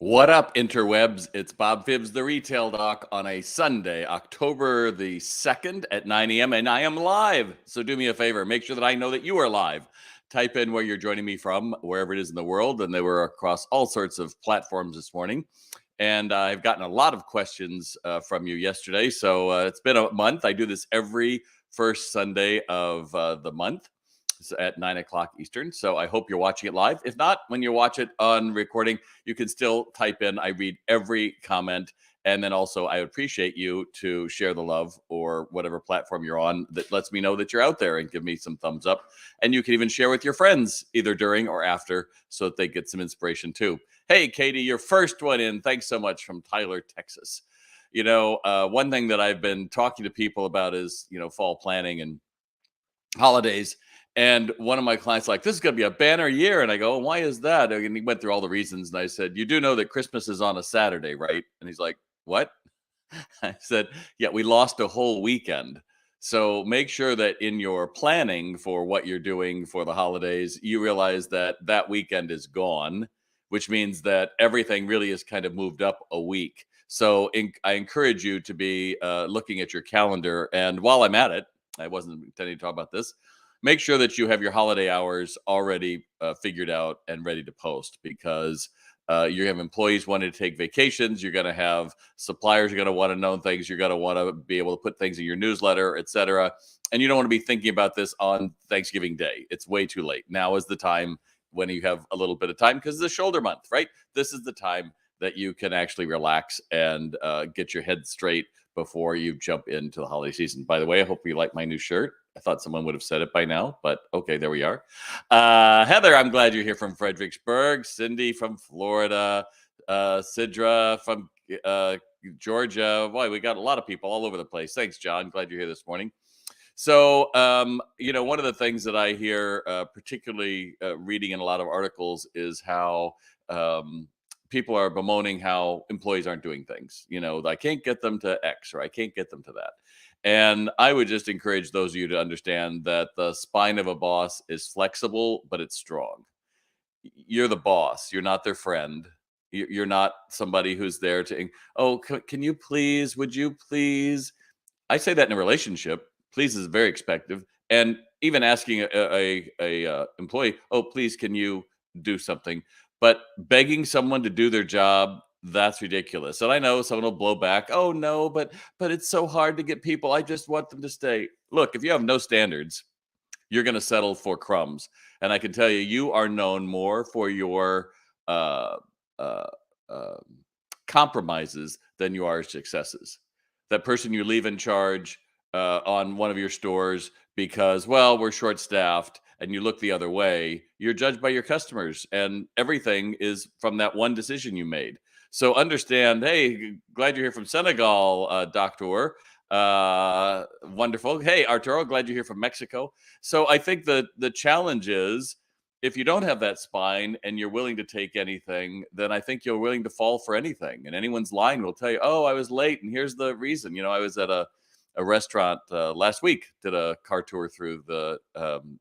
What up, interwebs? It's Bob Phibbs, the retail doc, on a Sunday, October the 2nd at 9 a.m., and I am live. So do me a favor, make sure that I know that you are live. Type in where you're joining me from, wherever it is in the world, and they were across all sorts of platforms this morning. And I've gotten a lot of questions from you yesterday. So it's been a month. I do this every first Sunday of the month at 9 o'clock Eastern. So I hope you're watching it live. If not, when you watch it on recording, you can still type in. I read every comment. And then also, I appreciate you to share the love or whatever platform you're on that lets me know that you're out there and give me some thumbs up. And you can even share with your friends either during or after so that they get some inspiration too. Hey, Katie, your first one in. Thanks so much from Tyler, Texas. One thing that I've been talking to people about is, fall planning and holidays. And one of my clients like, this is going to be a banner year. And I go, why is that? And he went through all the reasons. And I said, you do know that Christmas is on a Saturday, right? And he's like, what? I said, yeah, we lost a whole weekend. So make sure that in your planning for what you're doing for the holidays, you realize that that weekend is gone, which means that everything really is kind of moved up a week. So I encourage you to be looking at your calendar. And while I'm at it, I wasn't intending to talk about this. Make sure that you have your holiday hours already figured out and ready to post, because you have employees wanting to take vacations. You're going to have suppliers. You're going to want to know things. You're going to want to be able to put things in your newsletter, etc. And you don't want to be thinking about this on Thanksgiving Day. It's way too late. Now is the time when you have a little bit of time, because it's the shoulder month, right? This is the time that you can actually relax and get your head straight before you jump into the holiday season. By the way, I hope you like my new shirt. I thought someone would have said it by now, but okay, there we are. Heather, I'm glad you're here from Fredericksburg. Cindy from Florida. Sidra from Georgia. Boy, we got a lot of people all over the place. Thanks, John. Glad you're here this morning. So, one of the things that I hear, particularly reading in a lot of articles, is how people are bemoaning how employees aren't doing things. I can't get them to X, or I can't get them to that. And I would just encourage those of you to understand that the spine of a boss is flexible, but it's strong. You're the boss. You're not their friend. You're not somebody who's there to, oh, can you please, would you please? I say that in a relationship. Please is very expective. And even asking a employee, oh, please, can you do something? But begging someone to do their job, that's ridiculous. And I know someone will blow back. Oh no, but it's so hard to get people. I just want them to stay. Look, if you have no standards, you're going to settle for crumbs. And I can tell you, you are known more for your uh, uh, uh, compromises than you are successes. That person you leave in charge on one of your stores because, well, we're short staffed, and you look the other way, you're judged by your customers, and everything is from that one decision you made. So understand, hey, glad you're here from Senegal, Doctor. Wonderful. Hey, Arturo, glad you're here from Mexico. So I think the challenge is, if you don't have that spine and you're willing to take anything, then I think you're willing to fall for anything. And anyone's lying will tell you, oh, I was late, and here's the reason. I was at a restaurant last week, did a car tour through the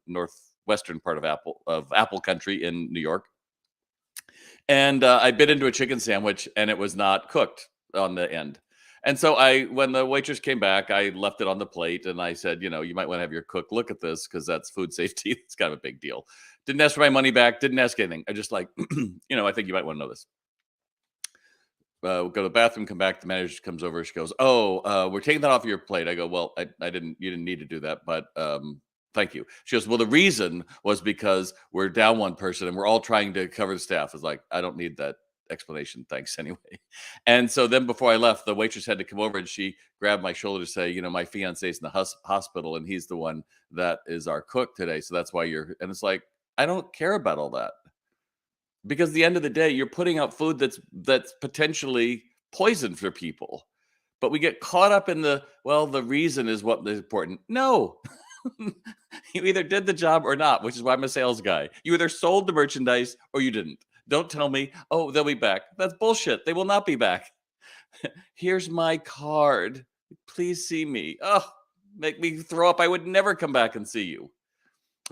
northwestern part of Apple country in New York. And I bit into a chicken sandwich, and it was not cooked on the end. And so when the waitress came back, I left it on the plate, and I said, you might want to have your cook look at this, because that's food safety. It's kind of a big deal. Didn't ask for my money back. Didn't ask anything. I just like, I think you might want to know this. Go to the bathroom, come back. The manager comes over. She goes, "Oh, we're taking that off of your plate." I go, "Well, I didn't. You didn't need to do that, but thank you." She goes, "Well, the reason was because we're down one person, and we're all trying to cover the staff." It's like, I don't need that explanation. Thanks anyway. And so then, before I left, the waitress had to come over, and she grabbed my shoulder to say, "My fiance's in the hospital, and he's the one that is our cook today. So that's why you're." And it's like, I don't care about all that. Because at the end of the day, you're putting out food that's potentially poison for people. But we get caught up in the reason is what is important. No. You either did the job or not, which is why I'm a sales guy. You either sold the merchandise or you didn't. Don't tell me, oh, they'll be back. That's bullshit. They will not be back. Here's my card. Please see me. Oh, make me throw up. I would never come back and see you.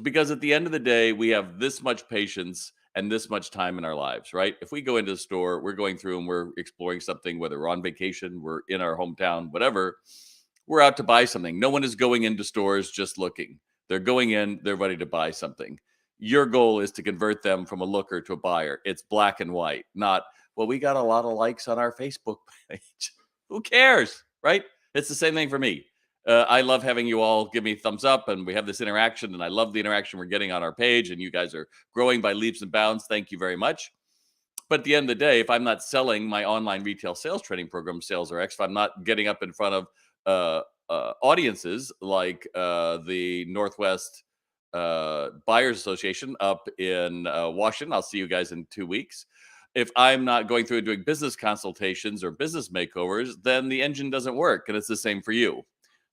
Because at the end of the day, we have this much patience, and this much time in our lives, right? If we go into the store, we're going through and we're exploring something, whether we're on vacation, we're in our hometown, whatever, we're out to buy something. No one is going into stores just looking. They're going in, they're ready to buy something. Your goal is to convert them from a looker to a buyer. It's black and white, not, well, we got a lot of likes on our Facebook page. Who cares, right? It's the same thing for me. I love having you all give me thumbs up and we have this interaction, and I love the interaction we're getting on our page, and you guys are growing by leaps and bounds. Thank you very much. But at the end of the day, if I'm not selling my online retail sales training program, Sales RX, if I'm not getting up in front of audiences like the Northwest Buyers Association up in Washington, I'll see you guys in 2 weeks. If I'm not going through and doing business consultations or business makeovers, then the engine doesn't work. And it's the same for you,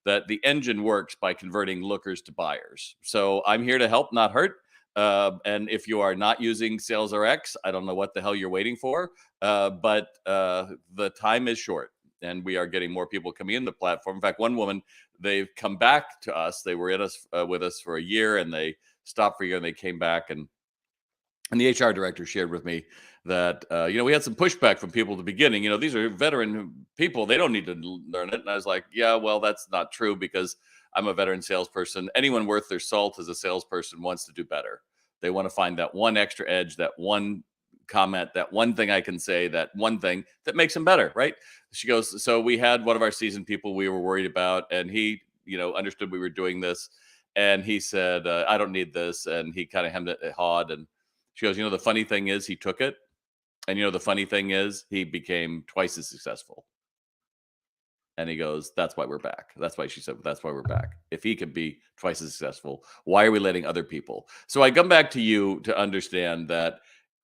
that the engine works by converting lookers to buyers. So I'm here to help, not hurt. And if you are not using Sales RX, I don't know what the hell you're waiting for, but the time is short, and we are getting more people coming in the platform. In fact, one woman, they've come back to us. They were with us for a year, and they stopped for a year, and they came back, and the HR director shared with me that we had some pushback from people at the beginning. These are veteran people; they don't need to learn it. And I was like, yeah, well, that's not true, because I'm a veteran salesperson. Anyone worth their salt as a salesperson wants to do better. They want to find that one extra edge, that one comment, that one thing I can say, that one thing that makes them better, right? She goes, so we had one of our seasoned people we were worried about, and he, understood we were doing this, and he said, I don't need this, and he kind of hemmed and hawed, and she goes, the funny thing is he took it, and the funny thing is he became twice as successful. And he goes, that's why we're back. That's why she said, that's why we're back. If he could be twice as successful, why are we letting other people? So I come back to you to understand that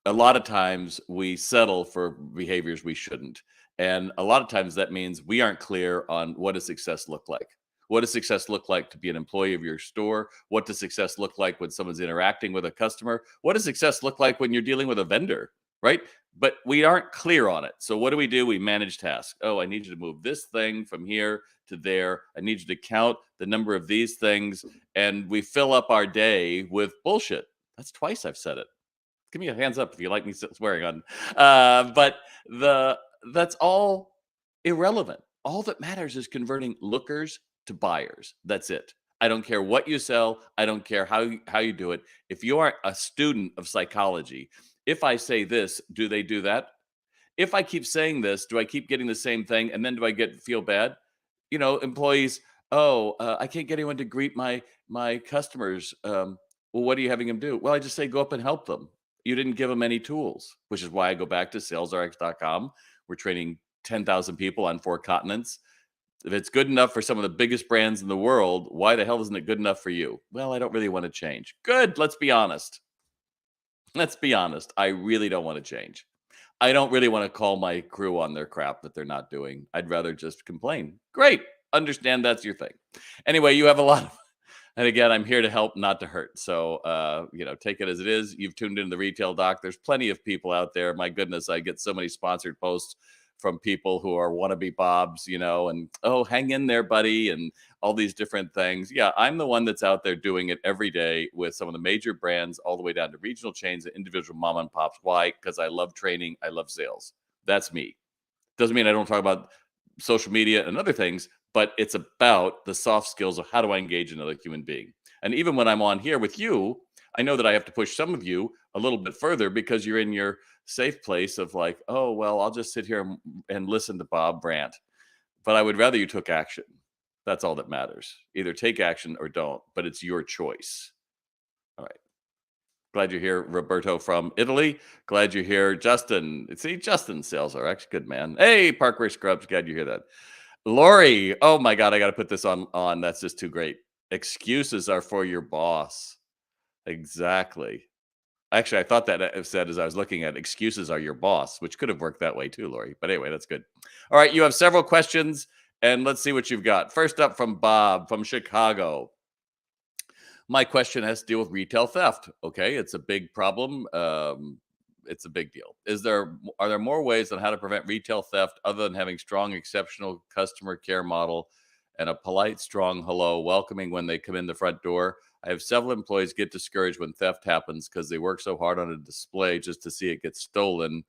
a lot of times we settle for behaviors we shouldn't. And a lot of times that means we aren't clear on what does success look like. What does success look like to be an employee of your store? What does success look like when someone's interacting with a customer? What does success look like when you're dealing with a vendor, right? But we aren't clear on it. So what do? We manage tasks. Oh, I need you to move this thing from here to there. I need you to count the number of these things. And we fill up our day with bullshit. That's twice I've said it. Give me a hands up if you like me swearing on. But that's all irrelevant. All that matters is converting lookers to buyers. That's it. I don't care what you sell. I don't care how you do it. If you are a student of psychology, if I say this, do they do that? If I keep saying this, do I keep getting the same thing? And then do I feel bad? Employees, oh, I can't get anyone to greet my customers. Well, what are you having them do? Well, I just say go up and help them. You didn't give them any tools, which is why I go back to salesrx.com. We're training 10,000 people on 4 continents. If it's good enough for some of the biggest brands in the world, why the hell isn't it good enough for you? Well, I don't really want to change. Good. Let's be honest. Let's be honest. I really don't want to change. I don't really want to call my crew on their crap that they're not doing. I'd rather just complain. Great. Understand that's your thing. Anyway, you have a lot of, and again, I'm here to help, not to hurt. So, take it as it is. You've tuned into the Retail Doc. There's plenty of people out there. My goodness, I get so many sponsored posts from people who are wannabe Bobs, and, oh, hang in there, buddy, and all these different things. Yeah, I'm the one that's out there doing it every day with some of the major brands, all the way down to regional chains and individual mom and pops. Why? Because I love training. I love sales. That's me. Doesn't mean I don't talk about social media and other things, but it's about the soft skills of how do I engage another human being. And even when I'm on here with you, I know that I have to push some of you a little bit further, because you're in your safe place of like, oh, well, I'll just sit here and listen to Bob rant. But I would rather you took action. That's all that matters. Either take action or don't, but it's your choice. All right. Glad you're here, Roberto from Italy. Glad you're here, Justin. See, Justin Sales RX, good man. Hey, Parkway Scrubs, glad you hear that. Lori, oh my God, I got to put this on. That's just too great. Excuses are for your boss. Exactly. Actually, I thought that it said as I was looking at excuses are your boss, which could have worked that way too, Lori. But anyway, that's good. All right, you have several questions, and let's see what you've got. First up from Bob from Chicago. My question has to deal with retail theft. Okay, it's a big problem. It's a big deal. Are there more ways on how to prevent retail theft other than having strong, exceptional customer care model and a polite, strong hello, welcoming when they come in the front door. I have several employees get discouraged when theft happens because they work so hard on a display just to see it get stolen.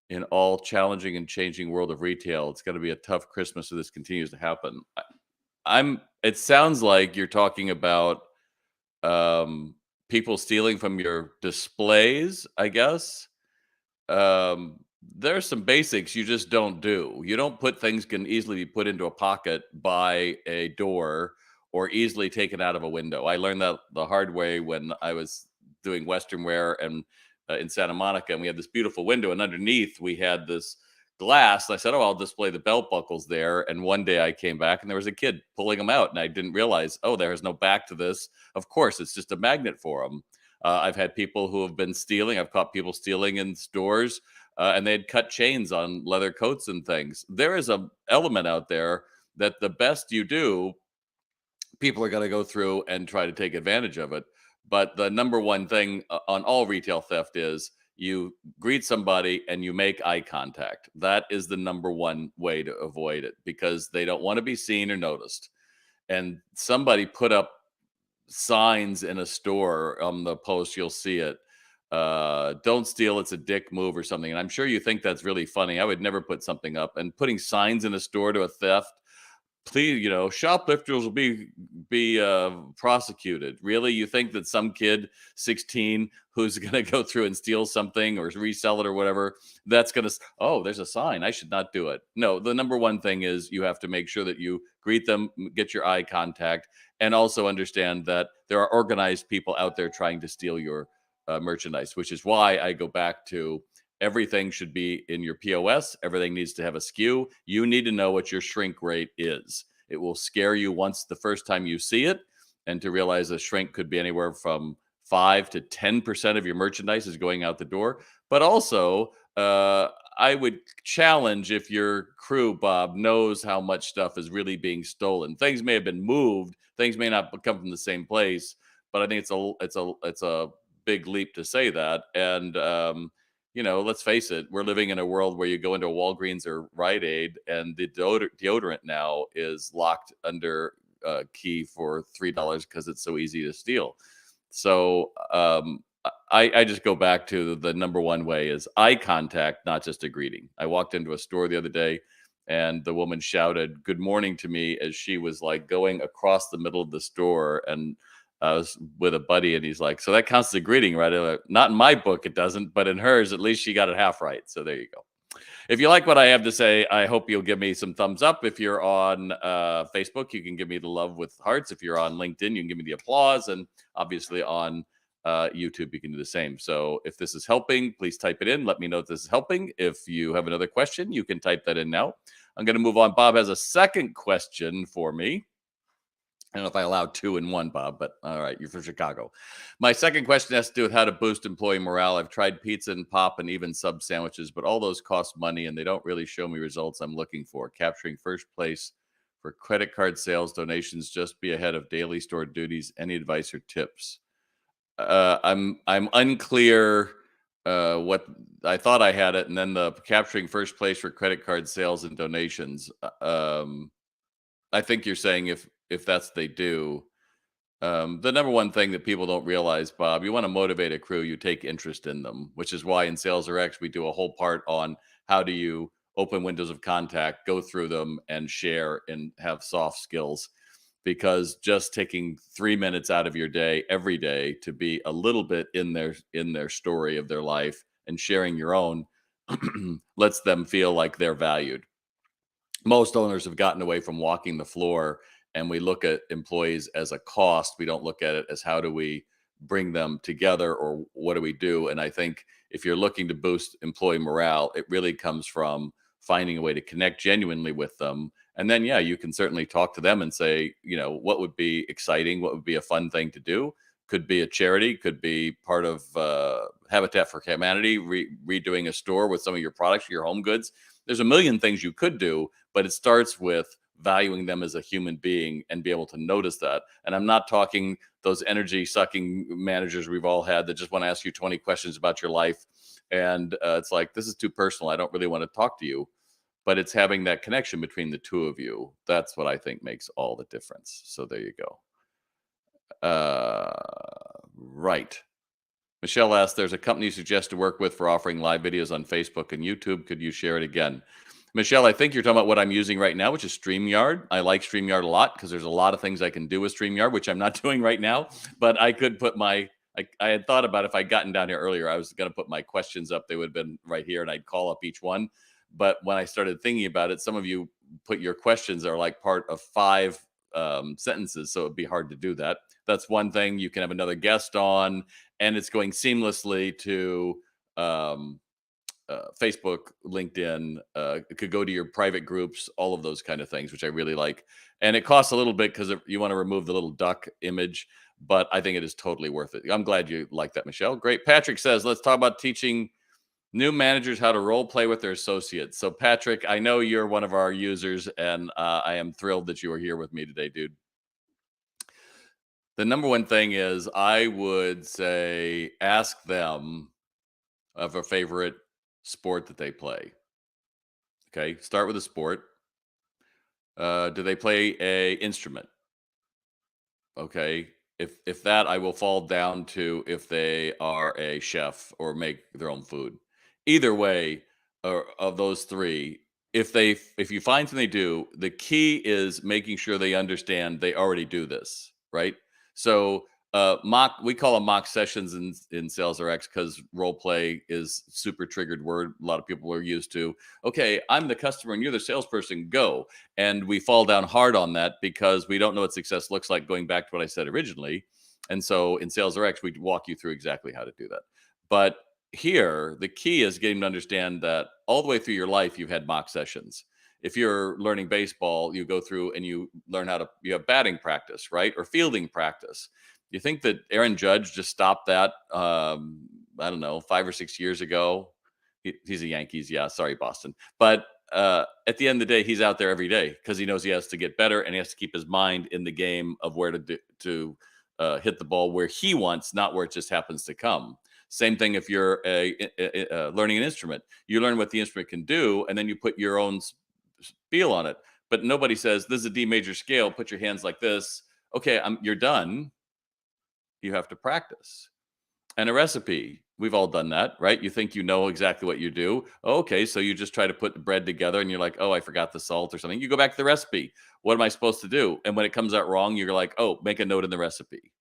In all challenging and changing world of retail, it's going to be a tough Christmas if this continues to happen. It sounds like you're talking about um, people stealing from your displays, I guess. um, there's some basics you just don't do. You don't put things can easily be put into a pocket by a door or easily taken out of a window. I learned that the hard way when I was doing Western wear and in Santa Monica, and we had this beautiful window, and underneath we had this glass. I said, "Oh, I'll display the belt buckles there." And one day I came back, and there was a kid pulling them out, and I didn't realize, oh, there's no back to this. Of course, it's just a magnet for them. I've had people who have been stealing. I've caught people stealing in stores, and they had cut chains on leather coats and things. There is a element out there that the best you do, people are going to go through and try to take advantage of it. But the number one thing on all retail theft is you greet somebody and you make eye contact. That is the number one way to avoid it because they don't want to be seen or noticed. And somebody put up signs in a store on the post, you'll see it. Don't steal, it's a dick move or something. And I'm sure you think that's really funny. I would never put something up. And putting signs in a store to a theft, please, shoplifters will be prosecuted. Really, you think that some kid 16 who's going to go through and steal something or resell it or whatever, that's going to, oh, there's a sign, I should not do it. No, the number one thing is you have to make sure that you greet them, get your eye contact, and also understand that there are organized people out there trying to steal your merchandise, which is why I go back to everything should be in your POS. Everything needs to have a SKU. You need to know what your shrink rate is. It will scare you once the first time you see it, and to realize a shrink could be anywhere from 5 to 10% of your merchandise is going out the door. But also, I would challenge if your crew, Bob, knows how much stuff is really being stolen. Things may have been moved. Things may not come from the same place, but I think it's a big leap to say that. And let's face it, we're living in a world where you go into a Walgreens or Rite Aid, and the deodorant now is locked under key for $3 because it's so easy to steal. So I just go back to the number one way is eye contact, not just a greeting. I walked into a store the other day, and the woman shouted "Good morning" to me as she was like going across the middle of the store, and I was with a buddy, and he's like, "So that counts as a greeting, right?" I'm like, not in my book, it doesn't, but in hers, at least she got it half right. So there you go. If you like what I have to say, I hope you'll give me some thumbs up. If you're on Facebook, you can give me the love with hearts. If you're on LinkedIn, you can give me the applause. And obviously on YouTube, you can do the same. So if this is helping, please type it in. Let me know if this is helping. If you have another question, you can type that in now. I'm going to move on. Bob has a second question for me. I don't know if I allowed two in one, Bob, but all right, you're from Chicago. My second question has to do with how to boost employee morale. I've tried pizza and pop and even sub sandwiches, but all those cost money and they don't really show me results I'm looking for. Capturing first place for credit card sales, donations, just be ahead of daily store duties. Any advice or tips? I'm unclear what I thought I had it, and then the capturing first place for credit card sales and donations. I think you're saying if that's they do. The number one thing that people don't realize, Bob, you want to motivate a crew, you take interest in them, which is why in Sales RX we do a whole part on how do you open windows of contact, go through them, and share and have soft skills. Because just taking 3 minutes out of your day every day to be a little bit in their story of their life and sharing your own lets them feel like they're valued. Most owners have gotten away from walking the floor, and we look at employees as a cost. We don't look at it as how do we bring them together or what do we do. And I think if you're looking to boost employee morale, it really comes from finding a way to connect genuinely with them. And then yeah, you can certainly talk to them and say, what would be exciting, what would be a fun thing to do. Could be a charity, could be part of Habitat for Humanity, redoing a store with some of your products, your home goods. There's a million things you could do, but it starts with valuing them as a human being and be able to notice that. And I'm not talking those energy sucking managers we've all had that just want to ask you 20 questions about your life. And it's like, this is too personal. I don't really want to talk to you. but it's having that connection between the two of you. That's what I think makes all the difference. So there you go. Right. Michelle asked, there's a company you suggest to work with for offering live videos on Facebook and YouTube. Could you share it again? Michelle, I think you're talking about what I'm using right now, which is StreamYard. I like StreamYard a lot because there's a lot of things I can do with StreamYard, which I'm not doing right now. But I could put I had thought about if I'd gotten down here earlier, I was going to put my questions up. They would have been right here and I'd call up each one. But when I started thinking about it, some of you put your questions are like part of 5 sentences. So it'd be hard to do that. That's one thing. You can have another guest on, and it's going seamlessly to Facebook, LinkedIn. It could go to your private groups, all of those kind of things, which I really like. And it costs a little bit because you want to remove the little duck image, but I think it is totally worth it. I'm glad you like that, Michelle. Great. Patrick says, let's talk about teaching new managers how to role play with their associates. So, Patrick, I know you're one of our users, and I am thrilled that you are here with me today, dude. The number one thing is I would say ask them of a favorite sport that they play. Okay, start with a sport. Do they play a instrument? Okay, if that, I will fall down to if they are a chef or make their own food. Either way, or of those three, if you find something they do, the key is making sure they understand they already do this, right? So mock we call them mock sessions in Sales RX because role play is super triggered word. A lot of people are used to, okay, I'm the customer and you're the salesperson, go. And we fall down hard on that because we don't know what success looks like, going back to what I said originally. And so in Sales RX, we walk you through exactly how to do that. But here, the key is getting to understand that all the way through your life, you've had mock sessions. If you're learning baseball, you go through and you learn you have batting practice, right? Or fielding practice. You think that Aaron Judge just stopped that, I don't know, 5 or 6 years ago? He's a Yankees. Yeah. Sorry, Boston. But at the end of the day, he's out there every day because he knows he has to get better and he has to keep his mind in the game of where to hit the ball where he wants, not where it just happens to come. Same thing if you're learning an instrument. You learn what the instrument can do, and then you put your own feel on it. But nobody says, this is a D major scale. Put your hands like this. Okay, you're done. You have to practice. And a recipe, we've all done that, right? You think you know exactly what you do. Okay, so you just try to put the bread together and you're like, oh, I forgot the salt or something. You go back to the recipe. What am I supposed to do? And when it comes out wrong, you're like, oh, make a note in the recipe.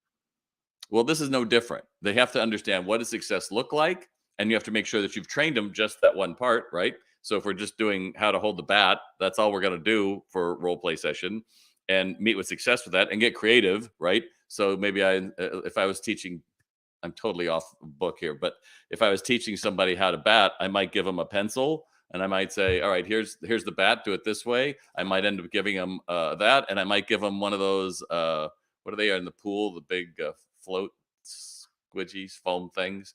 Well, this is no different. They have to understand what does success look like, and you have to make sure that you've trained them just that one part, right? So if we're just doing how to hold the bat, that's all we're going to do for a role play session, and meet with success with that, and get creative, right? So maybe if I was teaching, I'm totally off book here, but if I was teaching somebody how to bat, I might give them a pencil and I might say, all right, here's the bat, do it this way. I might end up giving them that, and I might give them one of those, what are they in the pool, the big float squidgies, foam things.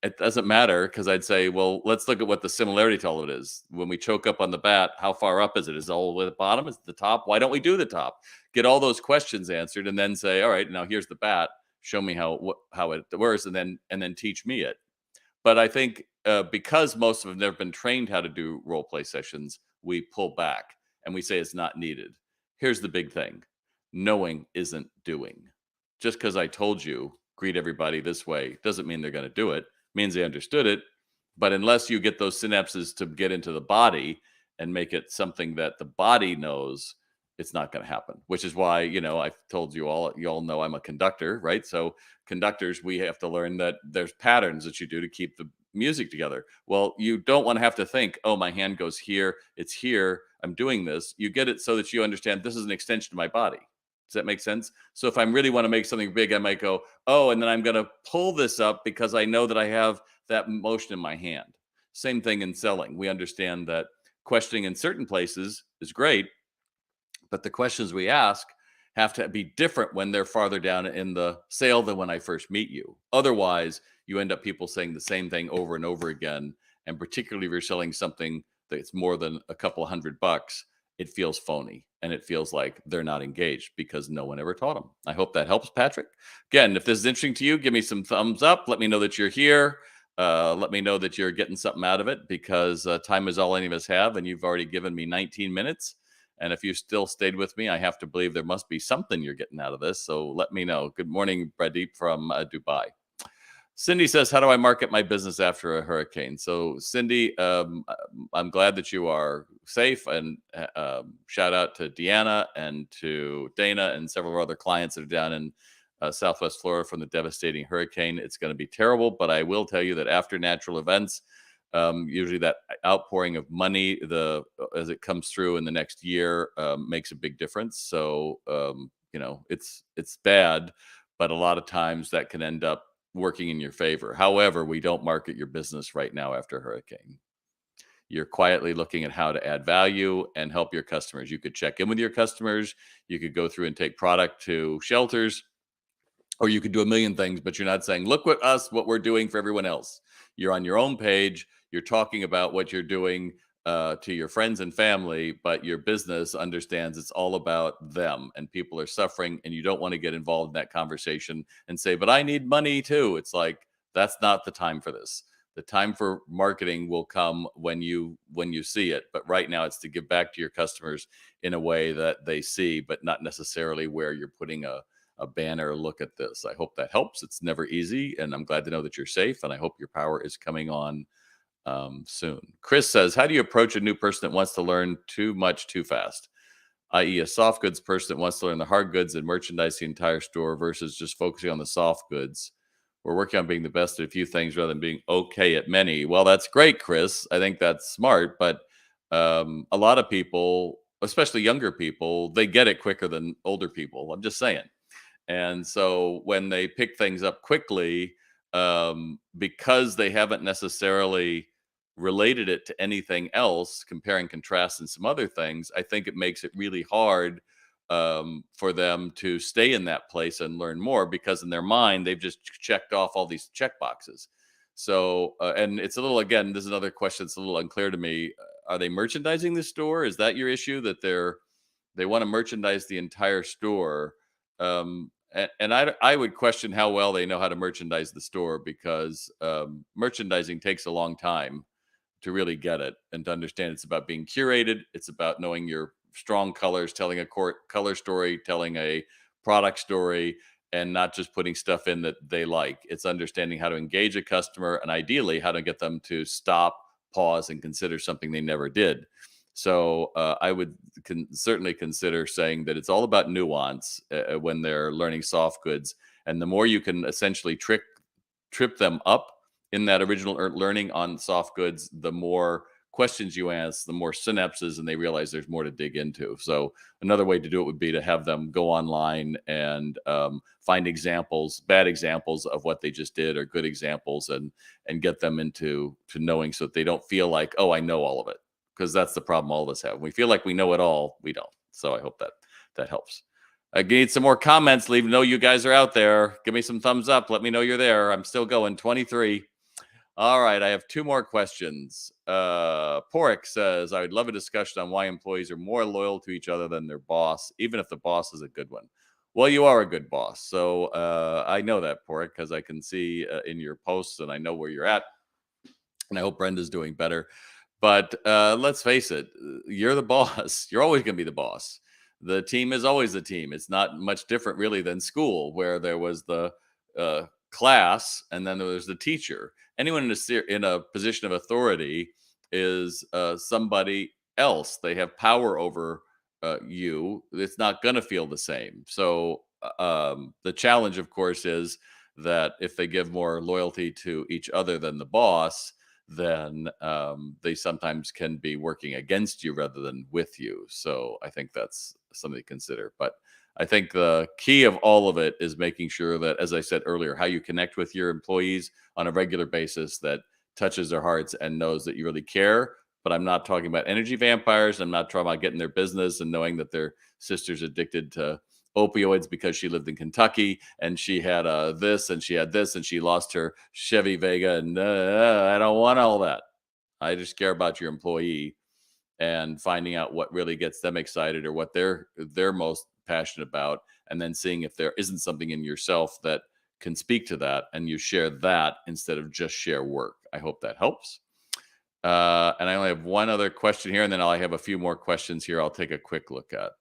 It doesn't matter because I'd say, well, let's look at what the similarity to all of it is. When we choke up on the bat, how far up is it? Is it all the way at the bottom? Is it the top? Why don't we do the top? Get all those questions answered and then say, all right, now here's the bat. Show me how it works, and then teach me it. But I think because most of them have never been trained how to do role play sessions, we pull back and we say it's not needed. Here's the big thing: knowing isn't doing. Just because I told you greet everybody this way doesn't mean they're going to do it. It means they understood it. But unless you get those synapses to get into the body and make it something that the body knows, it's not going to happen. Which is why, I've told you all know I'm a conductor, right? So conductors, we have to learn that there's patterns that you do to keep the music together. Well, you don't want to have to think, oh, my hand goes here, it's here, I'm doing this. You get it so that you understand this is an extension of my body. Does that make sense? So if I really want to make something big, I might go, oh, and then I'm going to pull this up because I know that I have that motion in my hand. Same thing in selling. We understand that questioning in certain places is great, but the questions we ask have to be different when they're farther down in the sale than when I first meet you. Otherwise, you end up people saying the same thing over and over again. And particularly if you're selling something that's more than a couple $100, it feels phony and it feels like they're not engaged because no one ever taught them. I hope that helps, Patrick. Again, if this is interesting to you, give me some thumbs up. Let me know that you're here. Let me know that you're getting something out of it, because time is all any of us have, and you've already given me 19 minutes. And if you still stayed with me, I have to believe there must be something you're getting out of this. So let me know. Good morning, Pradeep from Dubai. Cindy says, "How do I market my business after a hurricane?" So, Cindy, I'm glad that you are safe, and shout out to Deanna and to Dana and several other clients that are down in Southwest Florida from the devastating hurricane. It's going to be terrible, but I will tell you that after natural events, usually that outpouring of money, as it comes through in the next year, makes a big difference. So, it's bad, but a lot of times that can end up working in your favor. However, we don't market your business right now after a hurricane. You're quietly looking at how to add value and help your customers. You could check in with your customers. You could go through and take product to shelters, or you could do a million things, but you're not saying, "Look what we're doing for everyone else." You're on your own page. You're talking about what you're doing to your friends and family, but your business understands it's all about them, and people are suffering, and you don't want to get involved in that conversation and say, "But I need money too." It's like, that's not the time for this. The time for marketing will come when you see it, but right now it's to give back to your customers in a way that they see, but not necessarily where you're putting a banner. Look at this. I hope that helps. It's never easy, and I'm glad to know that you're safe, and I hope your power is coming on soon. Chris says, "How do you approach a new person that wants to learn too much too fast, i.e., a soft goods person that wants to learn the hard goods and merchandise the entire store versus just focusing on the soft goods? We're working on being the best at a few things rather than being okay at many." Well, that's great, Chris. I think that's smart, but a lot of people, especially younger people, they get it quicker than older people. I'm just saying. And so when they pick things up quickly, because they haven't necessarily related it to anything else, compare and contrast and some other things, I think it makes it really hard for them to stay in that place and learn more, because in their mind, they've just checked off all these check boxes. So, and it's a little, again, this is another question that's a little unclear to me. Are they merchandising the store? Is that your issue, that they want to merchandise the entire store? And I would question how well they know how to merchandise the store, because merchandising takes a long time to really get it and to understand. It's about being curated. It's about knowing your strong colors, telling a color story, telling a product story, and not just putting stuff in that they like. It's understanding how to engage a customer, and ideally how to get them to stop, pause, and consider something they never did. So I would certainly consider saying that it's all about nuance when they're learning soft goods, and the more you can essentially trip them up in that original learning on soft goods, the more questions you ask, the more synapses, and they realize there's more to dig into. So another way to do it would be to have them go online and find examples, bad examples of what they just did, or good examples, and get them into knowing, so that they don't feel like, "Oh, I know all of it," because that's the problem all of us have. When we feel like we know it all, we don't. So I hope that helps. I need some more comments. Leave know you guys are out there. Give me some thumbs up. Let me know you're there. I'm still going. 23. All right, I have two more questions. Porrick says, "I would love a discussion on why employees are more loyal to each other than their boss, even if the boss is a good one." Well, you are a good boss. So I know that, Porrick, because I can see in your posts, and I know where you're at. And I hope Brenda's doing better. But let's face it, you're the boss. You're always going to be the boss. The team is always the team. It's not much different, really, than school, where there was the class and then there was the teacher. Anyone in a position of authority is somebody else. They have power over you. It's not going to feel the same. So the challenge, of course, is that if they give more loyalty to each other than the boss, then they sometimes can be working against you rather than with you. So I think that's something to consider. But I think the key of all of it is making sure that, as I said earlier, how you connect with your employees on a regular basis that touches their hearts and knows that you really care. But I'm not talking about energy vampires. I'm not talking about getting their business and knowing that their sister's addicted to opioids because she lived in Kentucky and she had this and she had this and she lost her Chevy Vega, and I don't want all that. I just care about your employee and finding out what really gets them excited, or what they're most passionate about, and then seeing if there isn't something in yourself that can speak to that and you share that instead of just share work. I hope that helps. And I only have one other question here, and then I have a few more questions here I'll take a quick look at.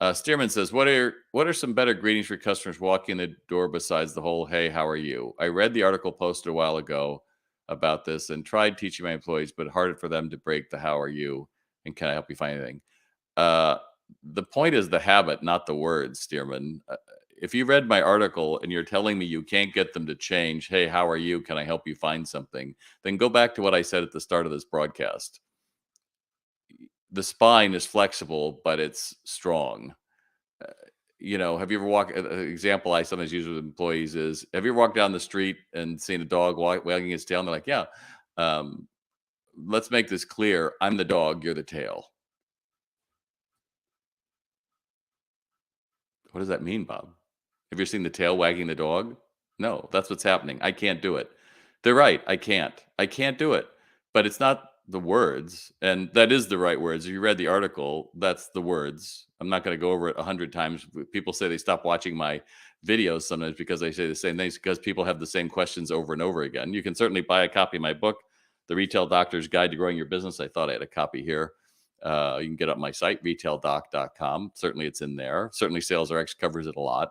Stearman says, what are some better greetings for customers walking in the door besides the whole "Hey, how are you"? I read the article posted a while ago about this and tried teaching my employees, but harder for them to break the "How are you" and "Can I help you find anything?" Uh, the point is the habit, not the words, Stearman. If you read my article and you're telling me you can't get them to change, "Hey, how are you? Can I help you find something?" Then go back to what I said at the start of this broadcast. The spine is flexible, but it's strong. Uh, have you ever walked? An example I sometimes use with employees is: have you ever walked down the street and seen a dog wagging his tail? And they're like, "Yeah." Um, let's make this clear. I'm the dog. You're the tail. What does that mean, Bob? Have you seen the tail wagging the dog? No, that's what's happening. I can't do it. They're right. I can't. I can't do it. But it's not the words. And that is the right words. If you read the article, that's the words. I'm not going to go over it 100 times. People say they stop watching my videos sometimes because I say the same things because people have the same questions over and over again. You can certainly buy a copy of my book, The Retail Doctor's Guide to Growing Your Business. I thought I had a copy here. You can get up my site, retaildoc.com. Certainly it's in there. Certainly SalesRx covers it a lot.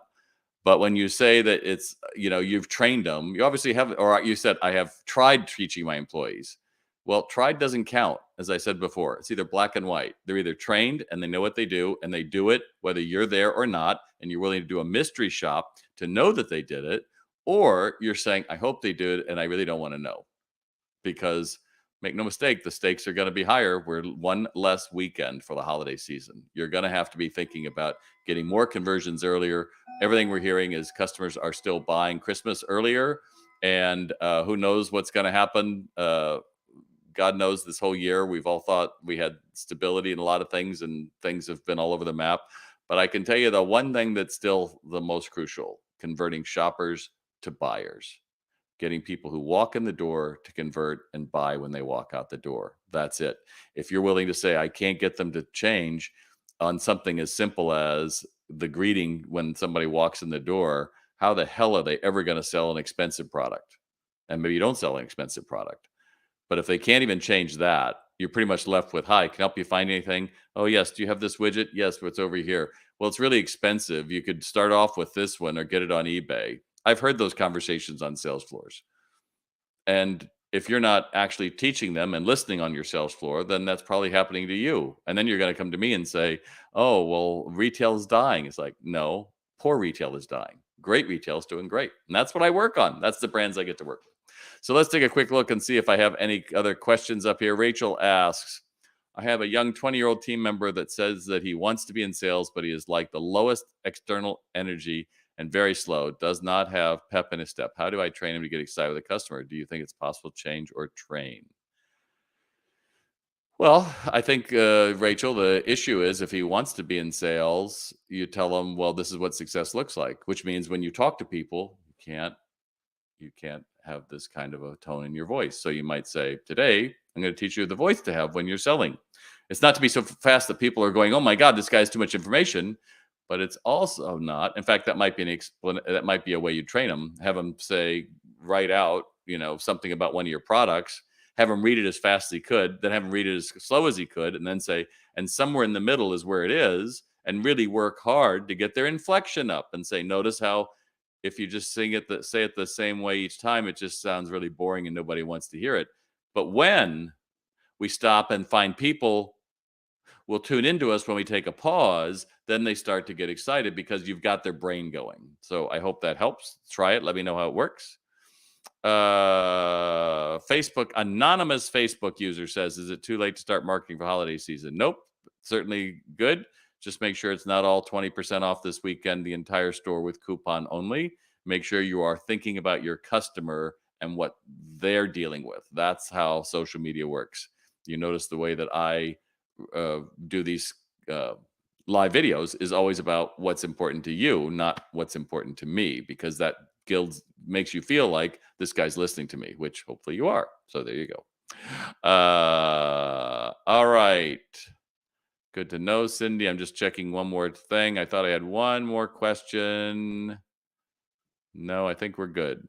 But when you say that it's, you've trained them, you obviously have, or you said, I have tried teaching my employees. Well, tried doesn't count. As I said before, it's either black and white. They're either trained and they know what they do and they do it, whether you're there or not, and you're willing to do a mystery shop to know that they did it, or you're saying, I hope they did, and I really don't want to know because make no mistake, the stakes are going to be higher. We're one less weekend for the holiday season. You're going to have to be thinking about getting more conversions earlier. Everything we're hearing is customers are still buying Christmas earlier, and who knows what's going to happen. God knows this whole year we've all thought we had stability in a lot of things, and things have been all over the map. But I can tell you the one thing that's still the most crucial: converting shoppers to buyers, getting people who walk in the door to convert and buy when they walk out the door. That's it. If you're willing to say, I can't get them to change on something as simple as the greeting when somebody walks in the door, how the hell are they ever going to sell an expensive product? And maybe you don't sell an expensive product. But if they can't even change that, you're pretty much left with, hi, can I help you find anything? Oh, yes. Do you have this widget? Yes, what's over here? Well, it's really expensive. You could start off with this one or get it on eBay. I've heard those conversations on sales floors. And if you're not actually teaching them and listening on your sales floor, then that's probably happening to you. And then you're going to come to me and say, oh, well, retail is dying. It's like, no, poor retail is dying. Great retail is doing great. And that's what I work on. That's the brands I get to work with. So let's take a quick look and see if I have any other questions up here. Rachel asks, I have a young 20-year-old team member that says that he wants to be in sales, but he is like the lowest external energy and very slow, does not have pep in his step. How do I train him to get excited with a customer? Do you think it's possible to change or train? Well, I think, Rachel, the issue is if he wants to be in sales, you tell him, well, this is what success looks like, which means when you talk to people, you can't have this kind of a tone in your voice. So you might say, today, I'm going to teach you the voice to have when you're selling. It's not to be so fast that people are going, oh my God, this guy's too much information. But it's also not. In fact, that might be that might be a way you train them. Have them say, write out, something about one of your products. Have him read it as fast as he could, then have him read it as slow as he could, and then say, and somewhere in the middle is where it is, and really work hard to get their inflection up and say, notice how if you just say it the same way each time, it just sounds really boring and nobody wants to hear it. But when we stop and find people will tune into us when we take a pause, then they start to get excited because you've got their brain going. So I hope that helps. Try it. Let me know how it works. Facebook, anonymous Facebook user says, is it too late to start marketing for holiday season? Nope. Certainly good. Just make sure it's not all 20% off this weekend, the entire store with coupon only. Make sure you are thinking about your customer and what they're dealing with. That's how social media works. You notice the way that I do these live videos is always about what's important to you, not what's important to me, because that makes you feel like this guy's listening to me, which hopefully you are. So there you go. All right. Good to know, Cindy. I'm just checking one more thing. I thought I had one more question. No, I think we're good.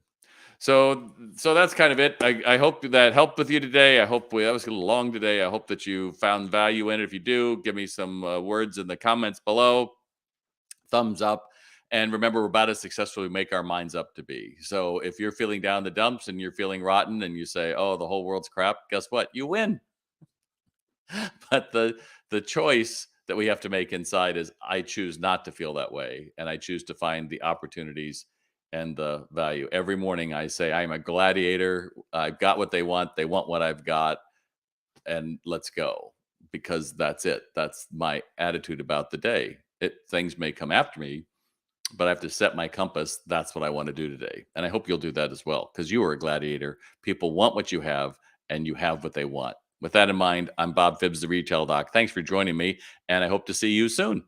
So that's kind of it. I hope that helped with you today. I hope that was a little long today. I hope that you found value in it. If you do, give me some words in the comments below. Thumbs up. And remember, we're about as successful as we make our minds up to be. So if you're feeling down the dumps and you're feeling rotten and you say, "Oh, the whole world's crap," guess what? You win. But the choice that we have to make inside is I choose not to feel that way, and I choose to find the opportunities and the value. Every morning I say I'm a gladiator. I've got what they want what I've got, and let's go, because that's it. That's my attitude about the day. Things may come after me, but I have to set my compass. That's what I want to do today. And I hope you'll do that as well, because you are a gladiator. People want what you have, and you have what they want. With that in mind, I'm Bob Phibbs, the Retail Doc. Thanks for joining me, and I hope to see you soon.